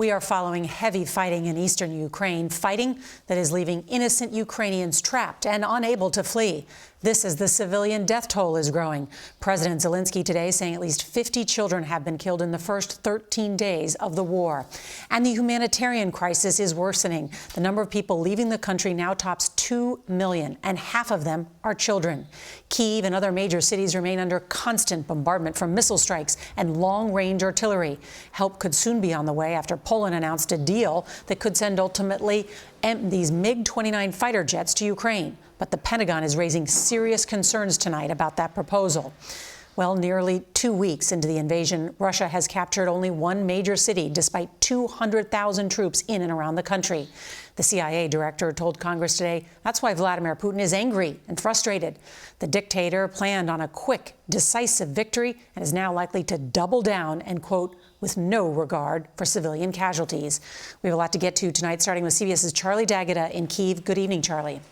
We are following heavy fighting in eastern Ukraine, fighting that is leaving innocent Ukrainians trapped and unable to flee. This as the civilian death toll is growing. President Zelensky today saying at least 50 children have been killed in the first 13 days of the war. And the humanitarian crisis is worsening. The number of people leaving the country now tops 2 million, and half of them are children. Kyiv and other major cities remain under constant bombardment from missile strikes and long-range artillery. Help could soon be on the way after Poland announced a deal that could send ultimately these MiG-29 fighter jets to Ukraine. But the Pentagon is raising serious concerns tonight about that proposal. Well, nearly 2 weeks into the invasion, Russia has captured only one major city, despite 200,000 troops in and around the country. The CIA director told Congress today that's why Vladimir Putin is angry and frustrated. The dictator planned on a quick, decisive victory and is now likely to double down and, quote, with no regard for civilian casualties. We have a lot to get to tonight, starting with CBS's Charlie D'Agata in Kyiv. Good evening, Charlie.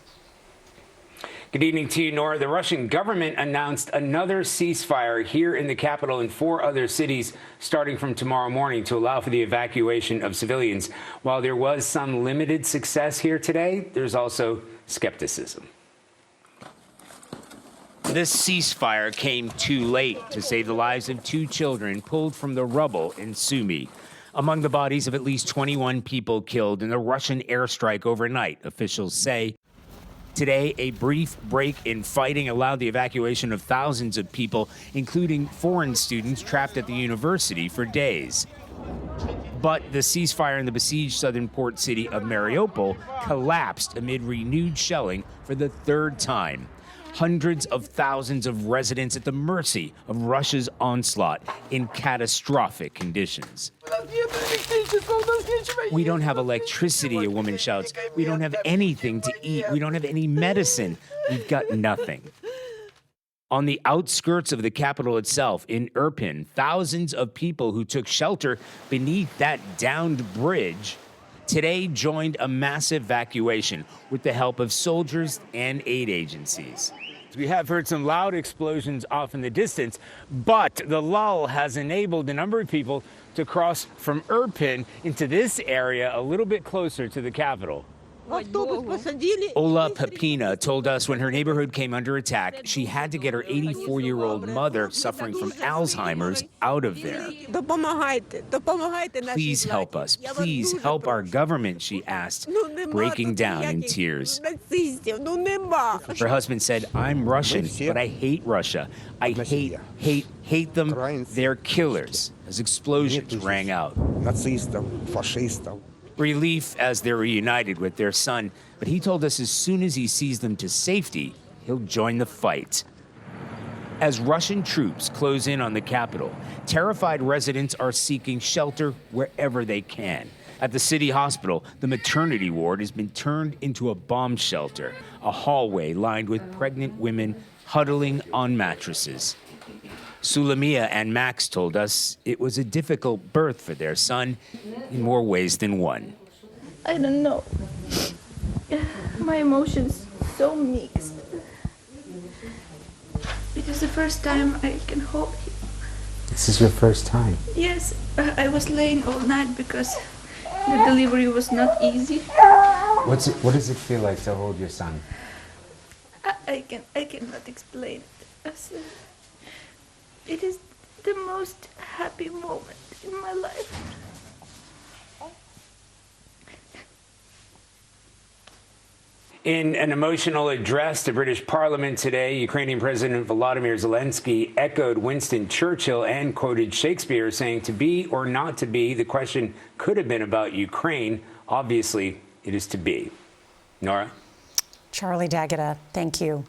Good evening to you, Nora. The Russian government announced another ceasefire here in the capital and 4 other cities starting from tomorrow morning to allow for the evacuation of civilians. While there was some limited success here today, there's also skepticism. This ceasefire came too late to save the lives of 2 children pulled from the rubble in Sumy. Among the bodies of at least 21 people killed in the Russian airstrike overnight, officials say. Today, a brief break in fighting allowed the evacuation of thousands of people, including foreign students trapped at the university for days. But the ceasefire in the besieged southern port city of Mariupol collapsed amid renewed shelling for the 3rd time. Hundreds of thousands of residents at the mercy of Russia's onslaught in catastrophic conditions. We don't have electricity, a woman shouts. We don't have anything to eat. We don't have any medicine. We've got nothing. On the outskirts of the capital itself, in Irpin, thousands of people who took shelter beneath that downed bridge today joined a massive evacuation with the help of soldiers and aid agencies. We have heard some loud explosions off in the distance, but the lull has enabled a number of people to cross from Irpin into this area a little bit closer to the capital. Ola Pepina told us when her neighborhood came under attack, she had to get her 84-year-old mother suffering from Alzheimer's out of there. Please help us. Please help our government, she asked, breaking down in tears. Her husband said, I'm Russian, but I hate Russia. I hate them. They're killers, as explosions rang out. Relief as they're reunited with their son, but he told us as soon as he sees them to safety, he'll join the fight. As Russian troops close in on the capital, terrified residents are seeking shelter wherever they can. At the city hospital, the maternity ward has been turned into a bomb shelter, a hallway lined with pregnant women huddling on mattresses. Sulamia and Max told us it was a difficult birth for their son in more ways than one. I don't know. My emotions so mixed. It is the first time I can hold him. This is your first time? Yes, I was laying all night because the delivery was not easy. What does it feel like to hold your son? I cannot explain it. It is the most happy moment in my life. In an emotional address to British Parliament today, Ukrainian President Volodymyr Zelensky echoed Winston Churchill and quoted Shakespeare, saying, to be or not to be, the question could have been about Ukraine. Obviously, it is to be. Nora? Charlie D'Agata, thank you.